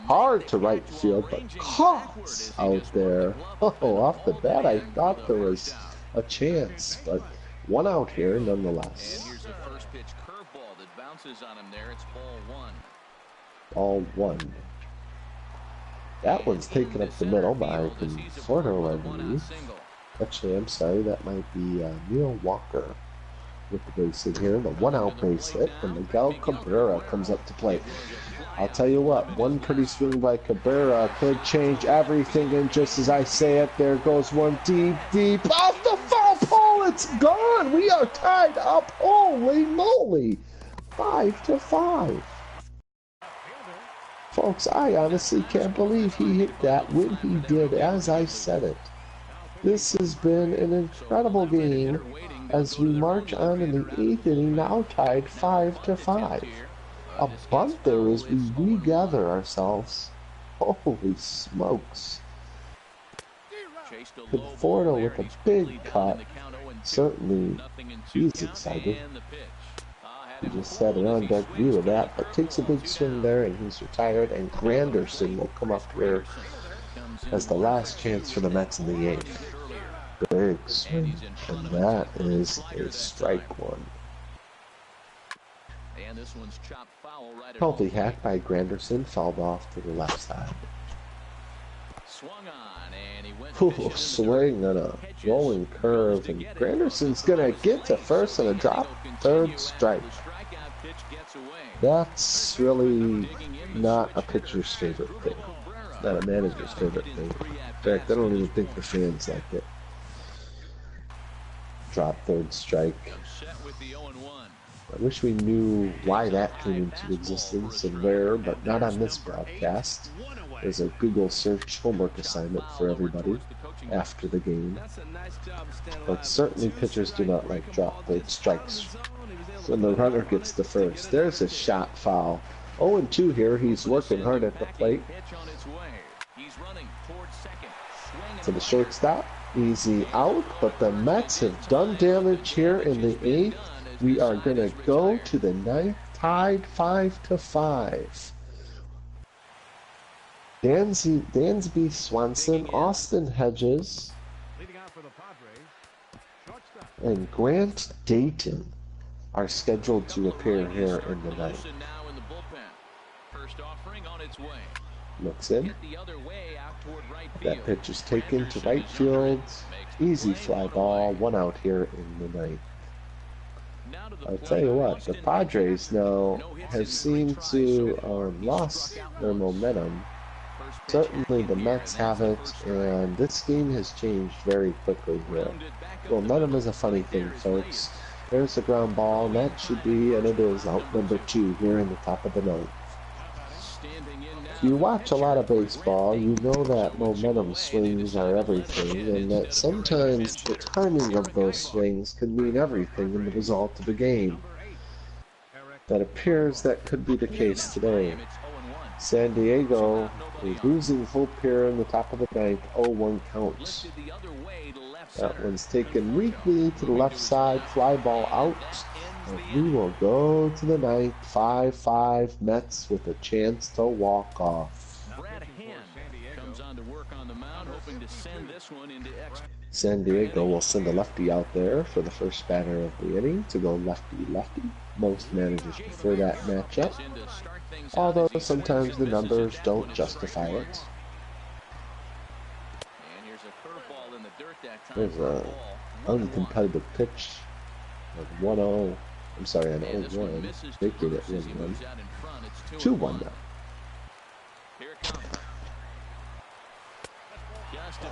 Hard to right field, but caught out there. Oh, off the bat, I thought there was a chance, but one out here nonetheless. And here's the first pitch curveball that bounces on him there. It's ball one. Ball one. That one's taken up the middle by Conforto, I believe. Actually, I'm sorry, that might be Neil Walker with the base hit here. The one-out base hit, and Miguel Cabrera comes up to plate. I'll tell you what, one pretty swing by Cabrera could change everything, and just as I say it, there goes one deep, off the foul pole, it's gone! We are tied up, holy moly! 5-5. Folks, I honestly can't believe he hit that when he did as I said it. This has been an incredible game as we march on in the 8th inning, now tied 5-5. A bunt there as we regather ourselves. Holy smokes. Conforto with a big cut. Certainly, he's excited. He just had an on-deck view of that, but takes a big swing there and he's retired, and Granderson will come up here as the last chance for the Mets in the 8th. Big swing, and that is a strike one. Healthy hack by Granderson, fouled off to the left side. Ooh, swing on a rolling curve, and Granderson's gonna get to first and a drop, third strike. That's really not a pitcher's favorite thing. It's not a manager's favorite thing. In fact, I don't even think the fans like it. Drop, third strike. I wish we knew why that came into existence and where, but not on this broadcast. There's a Google search homework assignment for everybody after the game. But certainly pitchers do not like drop third strikes when the runner gets the first. There's a shot foul. 0-2 here. He's working hard at the plate. To the shortstop. Easy out, but the Mets have done damage here in the 8th. We are going to go to the 9th, tied 5-5. Dansby Swanson, Austin Hedges, and Grant Dayton are scheduled to appear here in the 9th. Looks in. That pitch is taken to right field. Easy fly ball. One out here in the 9th. I'll tell you what, the Padres now have seemed to lost their momentum. Certainly the Mets haven't, and this game has changed very quickly here. Momentum is a funny thing, folks. There's a ground ball, and that should be, and it is, out number 2 here in the top of the 9th. If you watch a lot of baseball, you know that momentum swings are everything, and that sometimes the timing of those swings can mean everything in the result of a game. That appears that could be the case today. San Diego is losing hope here in the top of the 9th, 0-1 counts. That one's taken weakly to the left side, fly ball out. And we will go to the 9th, 5-5, Mets with a chance to walk off. San Diego will send a lefty out there for the first batter of the inning to go lefty-lefty. Most managers prefer that matchup, although sometimes the numbers don't justify it. There's an uncompetitive pitch of 1-0. I'm sorry, an 0-1. Vacated at 1-1. 2-1 now.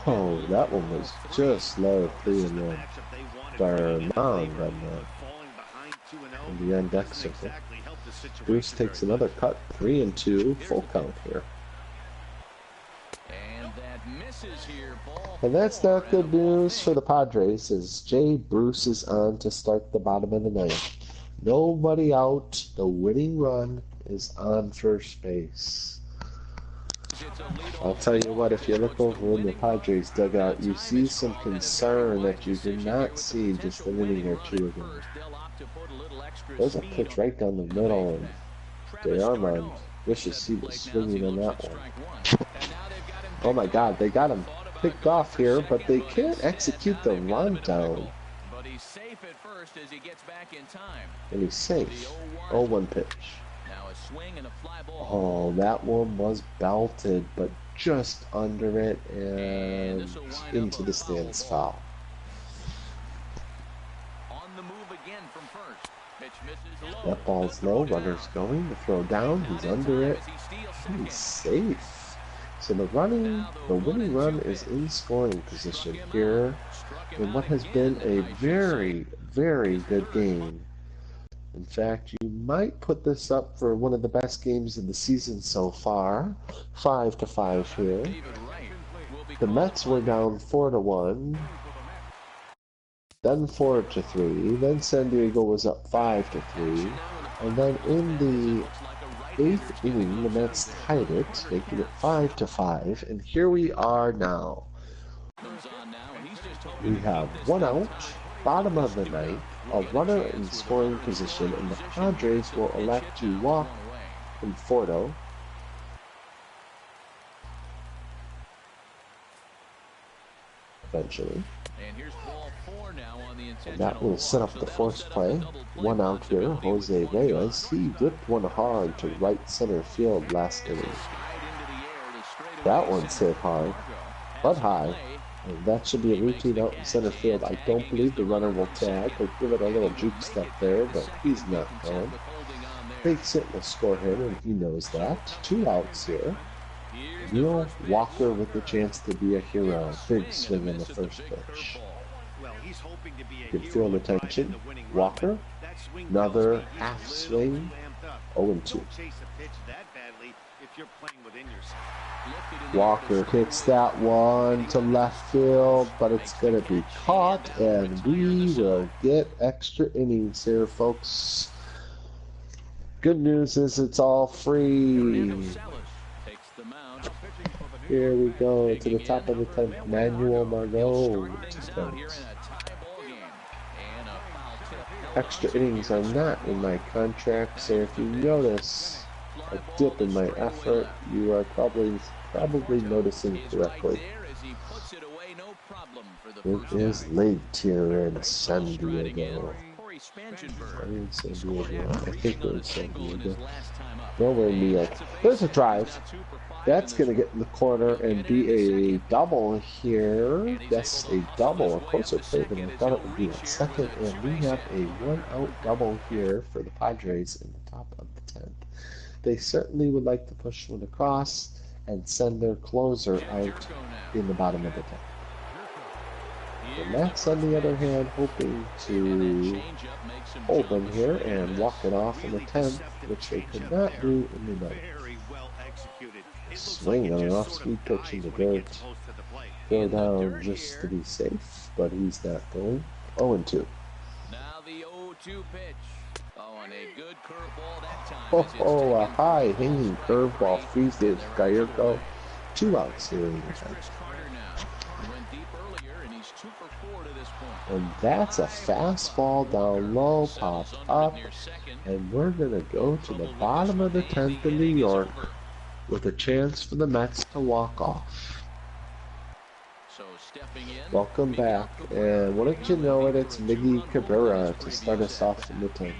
Oh, that one was just low, 3-1. Bermond on the on-deck circle. Bruce takes another cut, 3-2, full count here. And that's not good news for the Padres, as Jay Bruce is on to start the bottom of the 9th. Nobody out. The winning run is on first base. I'll tell you what, if you look over in the Padres dugout, you see some concern that you did not see just an inning or two ago. There's a pitch right down the middle, and DeArmond wishes he was swinging on that one. Oh my God, they got him picked off here, but they can't execute the rundown. And he's safe. 0-1 pitch. Oh, that one was belted, but just under it and into the stands, foul. That ball's low, runner's going, the throw down, he's under it, he's safe. So the winning run is in scoring position here in what has been a very, very good game. In fact, you might put this up for one of the best games of the season so far. 5-5 here. David Wright will be The called Mets were upon. down 4-1, then 4-3, then San Diego was up 5-3, and then in the eighth inning, the Mets tied it, making it 5-5, and here we are now. Comes on now, and he's just hoping We to have keep this one thing out, tied. bottom of the ninth, a runner in scoring position, and the Padres will elect to walk Conforto. Eventually. And here's ball 4 now on the And that will set up the first play. One out here, Jose Reyes. He whipped one hard to right center field last inning. That one's hit hard, but high. And that should be a routine out in center field. I don't believe the runner will tag. He'll give it a little juke step there, but he's not going. Takes it, will score him, and he knows that. 2 outs here. Neil Walker with the chance to be a hero. Big swing in the first pitch. Good field attention. Walker. Another half swing. 0-2. Walker hits that one to left field, but it's going to be caught, and we will get extra innings here, folks. Good news is it's all free. Here we go to the top of the 10th. Manuel Margot. Extra innings are not in my contract, so if you notice a dip in my effort, you are probably noticing correctly. It is late here in San Diego. I think we're in San Diego. Nowhere near. There's a drive. That's going to get in the corner and be a double here. Yes, a double. A closer play than I thought it would be at second. And we have a 1-out double here for the Padres in the top of the 10th. They certainly would like to push one across and send their closer out in the bottom of the 10th. The Mets, on the other hand, hoping to hold them here and walk it off in the 10th, which they could not do in the 9th. Swing on an off-speed pitch in the dirt. Go down just to be safe, but he's not going. 0-2. Now the 0-2 pitch. Oh, and a good curveball that time. Oh, a high hanging curveball freezes Gallardo. 2 outs here in the 10th. And that's a fastball down low, popped up, and we're going to go to the bottom of the 10th in New York with a chance for the Mets to walk off. Welcome back, and wouldn't you know it, it's Miggy Cabrera to start us off in the 10th.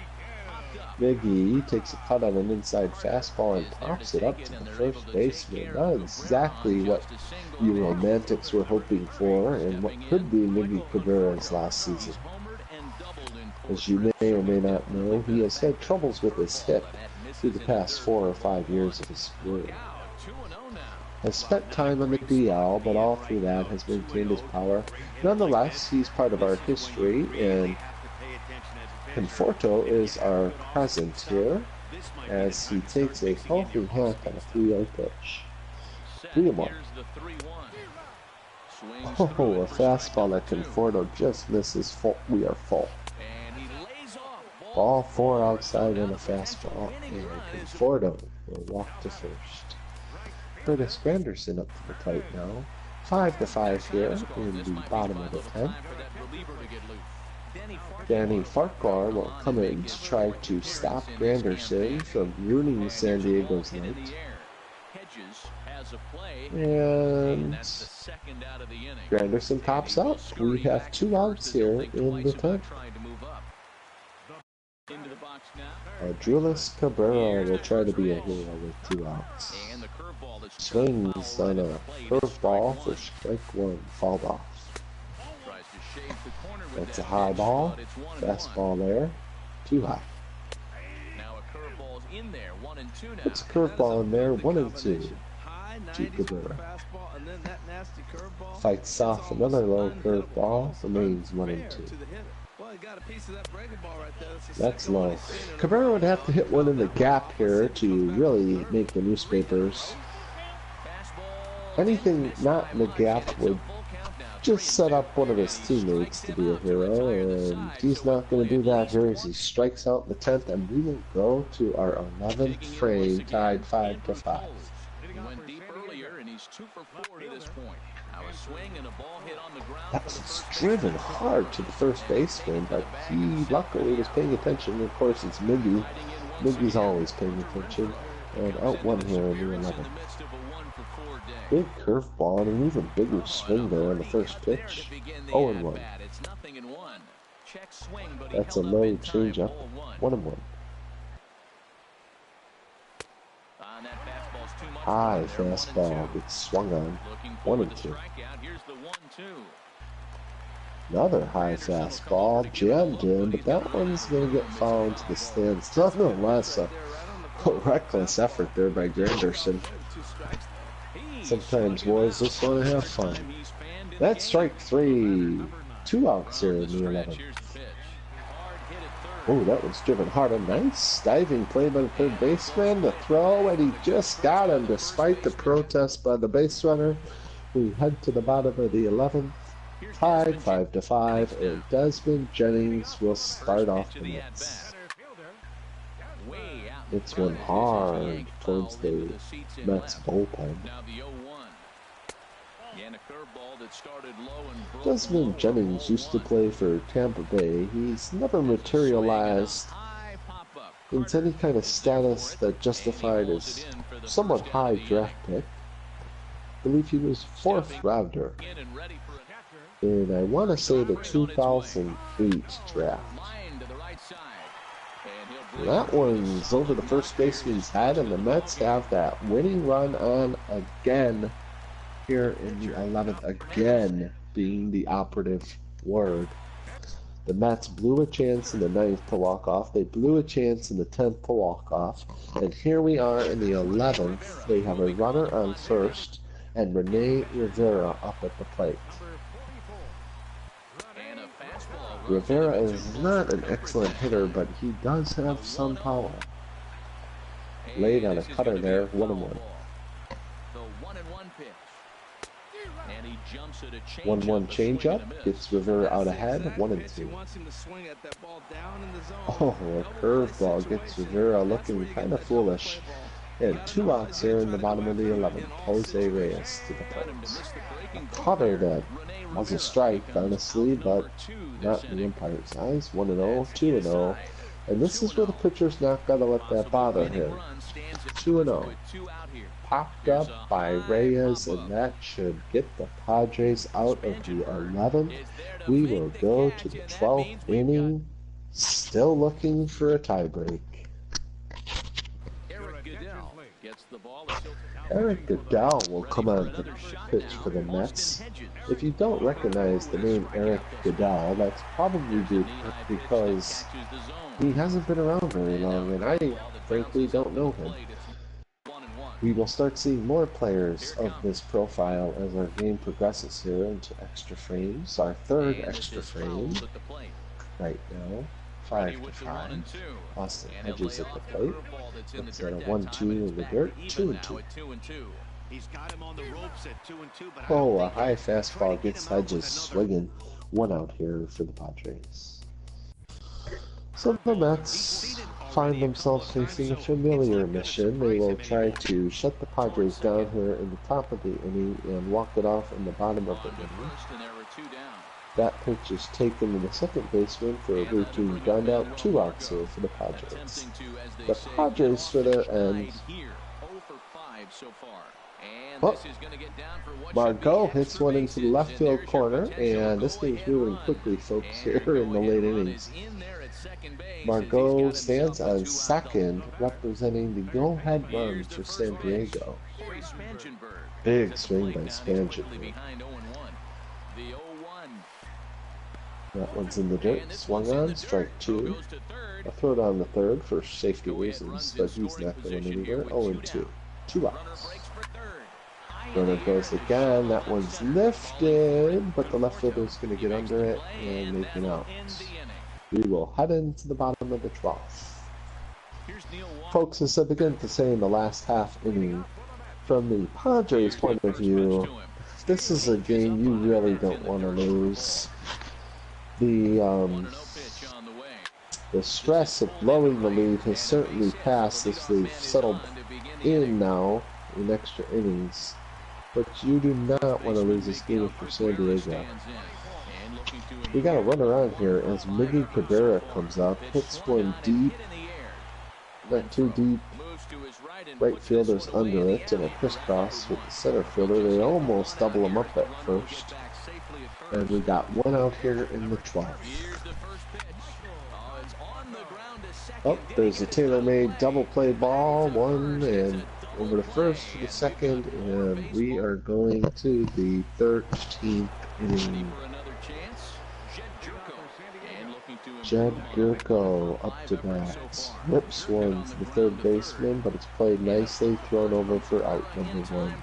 Miggy takes a cut on an inside fastball and pops it up to the first baseman. Not exactly what you romantics were hoping for, and what could be Miggy Cabrera's last season. As you may or may not know, he has had troubles with his hip through the past 4 or 5 years of his career. Has spent time on the DL, but all through that has maintained his power. Nonetheless, he's part of our history, and Conforto is our present here, as he takes a healthy hack on a 3-0 pitch. 3-1. Oh, a fastball that Conforto just misses. We are full. Ball 4 outside and a fastball, and Conforto will walk to first. Curtis Granderson up to the plate now. 5-5 here in the bottom of the 10th. Danny Farquhar will come in to try to stop Granderson from ruining San Diego's night. And Granderson pops up. We have 2 outs here in the 10th. Julius Cabrera will try to be a hero with 2 outs. Swings on a curveball for strike 1, fouled off. That's a high ball. Fastball there. Too high. Puts a curveball in there. 1-2. To Cabrera. Fights off another low curveball. Remains 1-2. Well, he got a piece of that breaking ball right there. That's low. Cabrera would have to hit one in the gap here to really make the newspapers. Anything not in the gap would just set up one of his teammates to be a hero, and he's not going to do that here as he strikes out in the 10th, and we will go to our 11th frame, tied 5-5. He went deep earlier, and he's 2 for 4 to this point. Now a swing and a ball hit on the ground. That was driven hard to the first baseman, but he luckily was paying attention. Of course, it's Miggy. Miggy's always paying attention, and out one here in the 11th. Big curveball and an even bigger swing there on the first pitch. 0-1. That's a low changeup. 1-1. High fastball gets swung on. 1-2. Another high fastball jammed in, but that one's going to get fouled to the stands. Nonetheless, a reckless effort there by Granderson. Sometimes boys just want to have fun. That's strike 3. 2 outs here in the 11th. Oh, that was driven hard. A nice diving play by the third baseman. The throw, and he just got him despite the protest by the base runner. We head to the bottom of the 11th. Tied 5-5, and Desmond Jennings will start off the Mets. It's one hard towards the Mets bullpen. Desmond Jennings used to play for Tampa Bay. He's never materialized into any kind of status that justified his somewhat high draft pick. I believe he was 4th rounder in, I want to say, the 2008 draft. That one's over the first baseman's head, and the Mets have that winning run on again here in the 11th, again being the operative word. The Mets blew a chance in the 9th to walk off. They blew a chance in the 10th to walk off. And here we are in the 11th. They have a runner on first and Rene Rivera up at the plate. Rivera is not an excellent hitter, but he does have some power. Laid on a cutter there, 1-1. 1-1 changeup gets Rivera out ahead, 1-2. Oh, a curveball gets Rivera looking kind of foolish. And 2 outs here in the bottom of the 11th. Jose Reyes to the plate. A cutter that was a strike, honestly, but not in the umpire's eyes. 1-0, 2-0. And this is where the pitcher's not going to let that bother him. 2-0. Popped up by Reyes, and that should get the Padres out of the 11th. We will go to the 12th inning, still looking for a tiebreak. Eric Goodell will come on to pitch for the Mets. If you don't recognize the name Eric Goodell, that's probably because he hasn't been around very long, and I frankly don't know him. We will start seeing more players of this profile as our game progresses here into extra frames. Our third extra frame right now, 5-5. Austin Hedges at the plate. It's at a 1-2 in the dirt, 2-2. Oh, a high fastball gets Hedges swinging. 1 out here for the Padres. So the Mets find themselves facing a familiar mission. They will try to shut the Padres down here in the top of the inning and walk it off in the bottom of the inning. That pitch is taken to the second baseman for a routine ground out. 2 outs here for the Padres. The Padres, for their end. Oh, Margot hits one into the left field corner, and this game's moving quickly, folks, here in the late innings. Margot stands on second, representing the go-ahead run for San Diego. Big swing by Spangenberg. That one's in the dirt, swung on, strike 2. A throw down the third for safety reasons, but he's not going anywhere. 0-2. 2 outs. Runner goes again. That one's lifted, but the left fielder's going to get under it and make it out. We will head into the bottom of the 12th. Here's Neil Walker. Folks, as I begin to say in the last half inning, from the Padres' point of view, this is a game you really don't want to lose. The stress of blowing the lead has certainly passed as they've settled in now in extra innings. But you do not want to lose this game for San Diego. We got a runner on here as Miggy Cabrera comes up, hits one deep, not too deep. Right fielder's under it, and a crisscross with the center fielder. They almost double him up at first. And we got one out here in the 12th. Oh, there's a tailor-made double play ball, one and over the first to the second, and we are going to the 13th inning. Jed Gurko up to bat. Whips one to the third baseman, but it's played nicely, thrown over for out number one.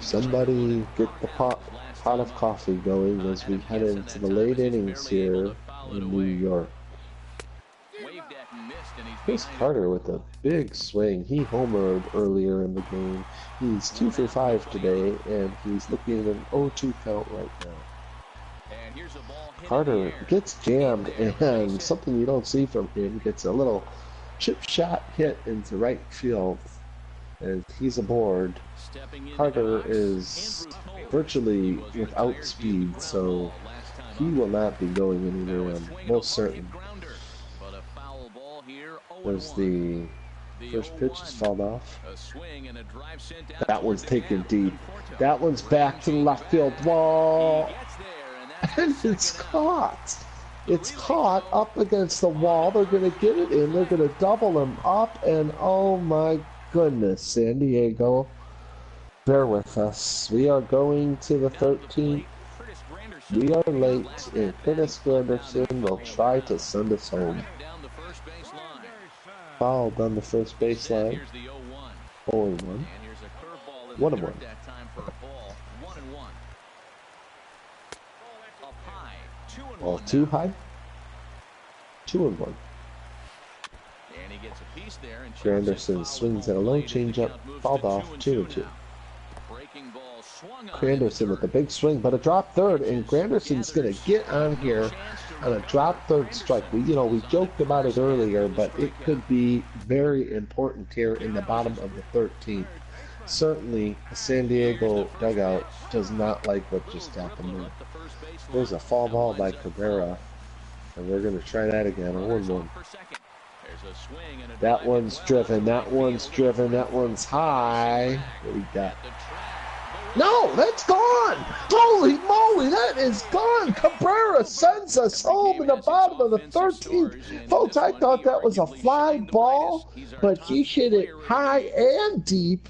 Somebody get the pot of coffee going as we head into the late innings here in New York. Chris Carter with a big swing. He homered earlier in the game. He's 2 for 5 today, and he's looking at an 0-2 count right now. Carter gets jammed, and something you don't see from him, gets a little chip shot hit into right field, and he's aboard. Carter is virtually without speed, so he will not be going anywhere, I'm most certain. There's the first pitch is fouled off. That one's taken deep. That one's back to the left field wall. And it's caught. It's caught up against the wall. They're going to get it in. They're going to double him up. And oh my goodness, San Diego, bear with us. We are going to the 13th. We are late, and Curtis Granderson will try to send us home. Fouled on the first baseline. 0-1. 1-1. Ball too high. 2-1. Granderson swings at a low changeup, fouled off. 2-2. Granderson with a big swing, but a drop third, and Granderson's gonna get on here on a drop third strike. We joked about it earlier, but it could be very important here in the bottom of the 13th. Certainly, the San Diego dugout does not like what just happened there. There's a foul ball by Cabrera, and we're going to try that again. 1-1. That one's driven. That one's driven. That one's high. What we got? No, that's gone! Holy moly, that is gone! Cabrera sends us home in the bottom of the 13th. Folks, I thought that was a fly ball, but he hit it high and deep,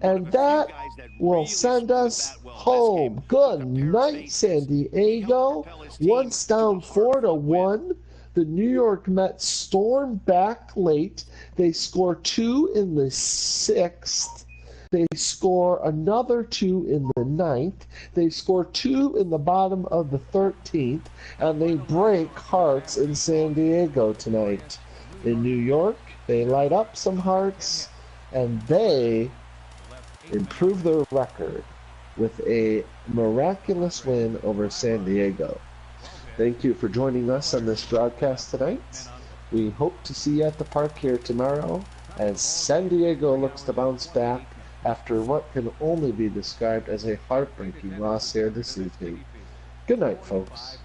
and that will send us home. Good night, San Diego. Once down 4-1. The New York Mets storm back late. They score 2 in the 6th. They score another 2 in the 9th. They score 2 in the bottom of the 13th. And they break hearts in San Diego tonight. In New York, they light up some hearts. And they improve their record with a miraculous win over San Diego. Thank you for joining us on this broadcast tonight. We hope to see you at the park here tomorrow as San Diego looks to bounce back after what can only be described as a heartbreaking loss here this evening. Good night, folks.